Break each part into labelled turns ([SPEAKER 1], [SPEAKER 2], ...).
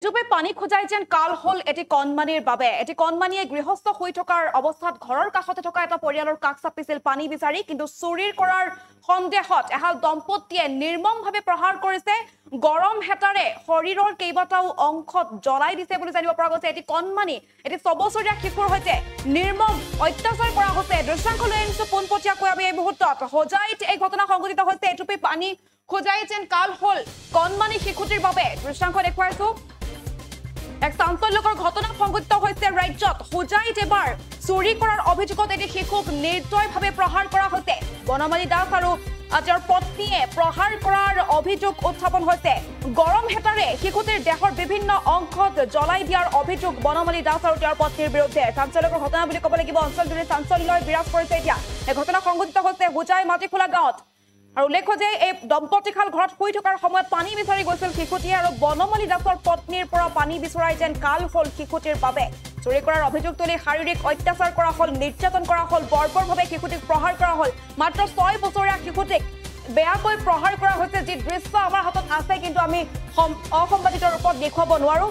[SPEAKER 1] এটুপে পানী খোজাই যেন কাল হল এটি কণমানিৰ বাবে এটি কণমানিয়ে গৃহস্থ হৈ থকাৰ অৱস্থাত ঘৰৰ কাষতে থকা এটা পৰিয়ালৰ কাষ চাপিছিল পানী বিচাৰি কিন্তু চুৰিৰ কৰাৰ সন্দেহত এহাল দম্পতীয়ে নিৰ্মমভাৱে প্ৰহাৰ কৰিছে গৰম হেতাৰে শৰীৰৰ কেইবাটাও অংশত জ্বলাই দিছে বুলি জানিব পৰা গৈছে এটি কণমানি এটি 6 বছৰীয়া শিশুৰ সৈতে নিৰ্মম অত্যাচাৰ কৰা হৈছে দৃশ্যাংশ লৈ আনিছো পোনপটীয়াকৈ আমি এই মুহূৰ্তত হোজাইত এই ঘটনা সংঘটিত হৈছে এটুপে পানী খোজাই যেন কাল হল কণমানি শিশুটিৰ বাবে দৃশ্যাংশ দেখুৱাইছো এক চাঞ্চল্যকৰ ঘটনা সংঘটিত হৈছে ৰাজ্যত হোজাইত এবাৰ চুৰি কৰাৰ অভিযোগত এটি শিশুক নিৰ্দয়ভাৱে প্ৰহাৰ কৰা হৈছে বনমালী দাস আৰু তেওঁৰ পত্নীয়ে প্ৰহাৰ কৰাৰ অভিযোগ উত্থাপন হৈছে গৰম হেতাৰে শিশুটিৰ দেহৰ বিভিন্ন অংশত জ্বলাই দিয়াৰ অভিযোগ বনমালী দাস আৰু তেওঁৰ পত্নীৰ বিৰুদ্ধে চাঞ্চল্যকৰ ঘটনা বুলি ক'ব লাগিব অঞ্চলজুৰি চাঞ্চল্যই বিৰাজ কৰিছে এতিয়া এই ঘটনা সংঘটিত হৈছে হোজাই মাটিখোলা গাঁৱত আৰু উল্লেখ্য যে এই দম্পতীখাল ঘৰত শুই থকাৰ সময়ত পানী বিচাৰি গৈছিল শিশুটিয়ে আৰু বনমালী দাসৰ পত্নীৰ পৰা পানী বিচৰাই যেন কাল হল শিশুটিৰ বাবে চুৰি কৰাৰ অভিযোগ তুলি শাৰীৰিক অত্যাচাৰ কৰা হল নিৰ্যাতন কৰা হল বৰ্বৰভাৱে শিশুটিক প্ৰহাৰ কৰা হল মাত্ৰ 6 বছৰীয়া শিশুটিক বেয়াকৈ প্ৰহাৰ কৰা হৈছে যি দৃশ্য আমাৰ হাতত আছে কিন্তু আমি অসম্পাদিত ৰূপত দেখুৱাব নোৱাৰো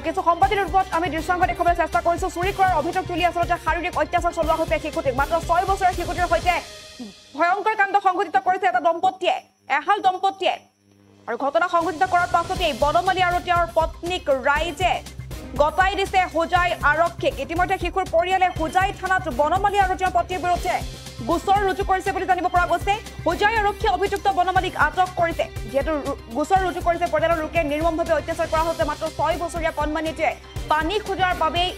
[SPEAKER 1] কিছু সম্পাদিত ৰূপত আমি দৃশ্যাংশ দেখুৱাবলৈ চেষ্টা কৰিছো চুৰি কৰাৰ অভিযোগ তুলি আচলতে শাৰীৰিক অত্যাচাৰ চলোৱা হৈছে শিশুটিক মাত্ৰ 6 বছৰীয়া শিশুটিৰ সৈতে ভয়ংকৰ কাণ্ড সংঘটিত কৰিছে এটা দম্পতীয়ে এহাল দম্পতীয়ে আৰু ঘটনা সংঘটিত কৰাৰ পাছতেই বনমালী আৰু তেওঁৰ পত্নীক ৰাইজে গতাই দিছে হোজাই আৰক্ষীক ইতিমধ্যে শিশুৰ পৰিয়ালে হোজাই থানাত বনমালী আৰু তেওঁৰ পত্নীৰ বিৰুদ্ধে গোচৰ ৰুজু কৰিছে বুলি জানিব পৰা গৈছে হোজাই আৰক্ষীয়ে অভিযুক্ত বনমালীক আটক কৰিছে যেহেতু গোচৰ ৰুজু কৰিছে পৰিয়ালৰ লোকে নিৰ্মমভাৱে অত্যাচাৰ কৰা হৈছে মাত্ৰ 6 বছৰীয়া কণমানিটোৱে পানী খোজাৰ বাবেই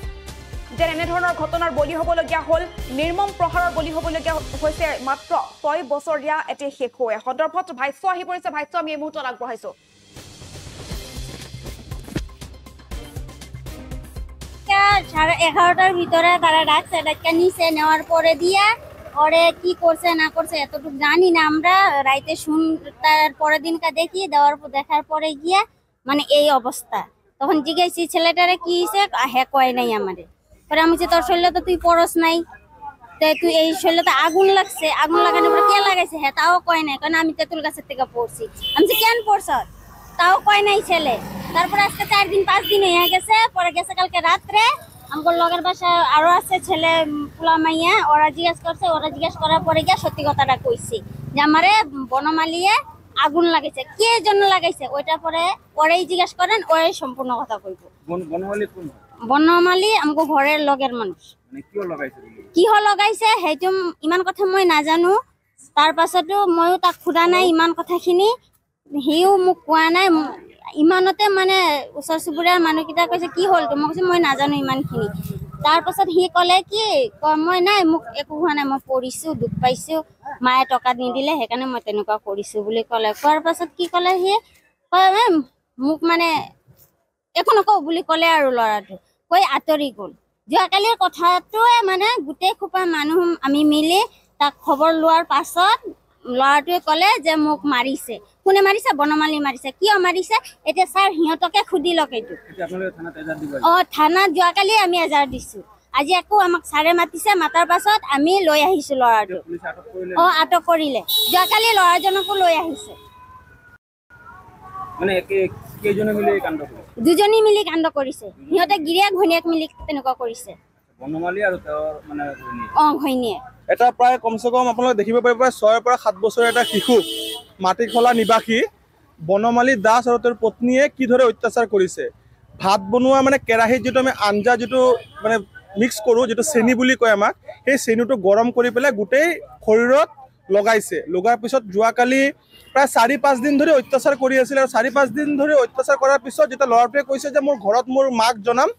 [SPEAKER 1] যে এনেধৰণৰ ঘটনাৰ বলি হ'বলগীয়া হ'ল নিৰ্মম প্ৰহাৰৰ বলি হ'বলগীয়া হৈছে মাত্ৰ 6 বছৰীয়া এটি শিশুৱে সন্দৰ্ভত ভাষ্য আহি পৰিছে ভাষ্য আমি এই মুহূৰ্তত আগবঢ়াইছো
[SPEAKER 2] 11টার ভিতরে তারা ডাকছে ডাক্কা নিচে নেওয়ার পরে দিয়া ওরে কি করছে না করছে এতটুকু জানি না আমরা রাইতে শুন তার পরের দিনকা দেখি দেখার পরে গিয়া মানে এই অবস্থা তখন জিজ্ঞাসি ছেলেটারে কি হয়েছে হ্যাঁ কয় নাই আমারে পরে আমি তোর শরীরে তো তুই পরশ নাই তুই এই শরীরে তো আগুন লাগছে আগুন লাগানোর পরে কে লাগাইছে হ্যাঁ তাও কয় নাই কারণ আমি তেঁতুল গাছের থেকে পড়ছি আমি কেন পড়ছ তাও কয় নাই ছেলে তারপরে আজকে 4 দিন 5 দিন হয়ে গেছে পরে গেছে কালকে রাত্রে আমার লগের বাসা আরো আছে ছেলে পোলা মাইয়া ওরা জিজ্ঞেস করার পরে গিয়া সত্যি কথাটা কইছি যে আমারে বনমালিয়ে আগুন লাগাইছে কে জন্য লাগাইছে ওইটা পরে পরেই জিজ্ঞেস করেন ওই সম্পূর্ণ কথা কইব
[SPEAKER 3] বনমালি কোন
[SPEAKER 2] বনমালি আমগো ঘরের লগের মানুষ
[SPEAKER 3] মানে
[SPEAKER 2] কি লাগাইছে হেইটো ইমান কথা মই নাজানো তার পাছতো ময়ো তাক খুদা নাই ইমান কথাখিনি হিও মোক কোৱা নাই ইমানতে মানে ওচৰ চুবুৰীয়াৰ মানুহকেইটা কৈছে কি হ'ল তো মই কৈছো মই নাজানো ইমানখিনি তাৰ পাছত হি ক'লে কি মই নাই মোক একো হোৱা নাই মই পৰিছো দুখ পাইছো মায়ে টকা নিদিলে সেইকাৰণে মই তেনেকুৱা কৰিছো বুলি ক'লে কোৱাৰ পাছত কি ক'লে হি মোক মানে একো নকওঁ বুলি ক'লে আৰু ল'ৰাটো কৈ আঁতৰি গ'ল যোৱাকালিৰ কথাটোৱে মানে গোটেই খোপা মানুহ আমি মিলি তাক খবৰ লোৱাৰ পাছত ল'ৰাটোৱে ক'লে যে মোক মাৰিছে কোনে মাৰিছে বনমালী মাৰিছে কিয় মাৰিছে এতিয়া স্যাৰ হিহঁতকে খুদি লক এইটো থানাত যোৱাকালি আমি এজাৰ দিছো আজি আকৌ আমাক ছাৰে মাতিছে মাতাৰ পাছত আমি লৈ আহিছো ল'ৰাটো আটক কৰিলে যোৱাকালি ল'ৰাজনকো লৈ আহিছে
[SPEAKER 3] মানে কেইজনে মিলি কাণ্ড কৰিছে
[SPEAKER 2] দুজনী মিলি কাণ্ড কৰিছে হিহঁতে গিৰিয়াক ঘৈণীয়েক মিলি তেনেকুৱা কৰিছে
[SPEAKER 3] বনমালী আৰু তেওঁৰ মানে
[SPEAKER 2] ঘৈণীয়েক
[SPEAKER 4] এটা প্ৰায় কমসে কম আপোনালোকে দেখিব পাৰিব 6 পৰা 7 বছৰৰ এটা শিশু মাটিখোলা নিবাসী বনমালী দাস আৰু তেওঁৰ পত্নীয়ে কি ধৰে অত্যাচাৰ কৰিছে ভাত বনোৱা মানে কেৰাহীত যেটো আমি আঞ্জা যেটো মানে মিক্স কৰো যেটো চেনি বুলি কয় আমাক সেই চেনিটো গৰম কৰি পেলাই গোটেই শৰীৰত লগাইছে লগাৰ পিছত যোৱাকালি প্ৰায় 4-5 দিন ধৰি অত্যাচাৰ কৰি আছিল আৰু 4-5 দিন ধৰি অত্যাচাৰ কৰাৰ পিছত যেটা ল'ৰাটোৱে কৈছে যে মোৰ ঘৰত মোৰ মাক জনাম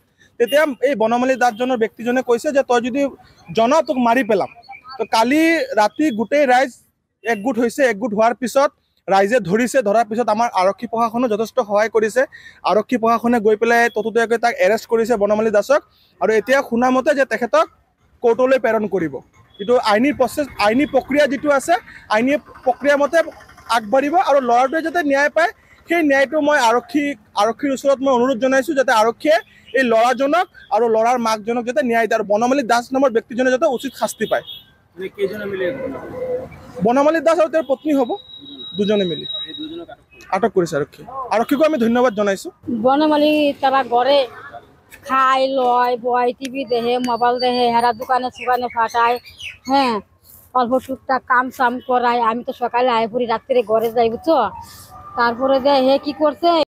[SPEAKER 4] তেতিয়া এই বনমালী দাসজনৰ ব্যক্তিজনে কৈছে যে তই যদি জন তোক মাৰি পেলাম তো কালি ৰাতি গোটেই ৰাইজ একগোট হৈছে একগোট হোৱাৰ পিছত ৰাইজে ধৰিছে ধৰাৰ পিছত আমাৰ আৰক্ষী প্ৰশাসনে যথেষ্ট সহায় কৰিছে আৰক্ষী প্ৰশাসনে গৈ পেলাই ততোতয়াকৈ তাক এৰেষ্ট কৰিছে বনমালী দাসক আৰু এতিয়া শুনা মতে যে তেখেতক কোৰ্টলৈ প্ৰেৰণ কৰিব কিন্তু আইনী প্ৰক্ৰিয়া যেটো আছে আইনী প্ৰক্ৰিয়া মতে আগবাঢ়িব আৰু ল'ৰাটোৱে যাতে ন্যায় পায় সেই ন্যায়টো মই আৰক্ষীৰ ওচৰত মই অনুৰোধ জনাইছো যাতে আৰক্ষীয়ে এই ল'ৰাজনক আৰু ল'ৰাৰ মাকজনক যাতে ন্যায় দিয়ে আৰু বনমালী দাস নামৰ ব্যক্তিজনে যাতে উচিত শাস্তি পায়
[SPEAKER 3] মানে কেইজনে মিলি
[SPEAKER 4] বনমালী দাস আৰু তেওঁৰ পত্নী হ'ব দুজনে মিলি
[SPEAKER 3] এই দুজনক
[SPEAKER 4] আটক কৰিছে আৰক্ষীকো আমি ধন্যবাদ জনাইছোঁ।
[SPEAKER 5] বনমালী তারা ঘরে খাই লয় বয় টিভি দেখে মোবাইল দেখে হেরা দোকানে সুকানে ফাটায় হ্যাঁ অল্প টুকটাক কাম সাম করায়। আমি তো সকালে আয় পড়ি রাত্রে ঘরে যাই বুঝছো। তারপরে হে কি করছে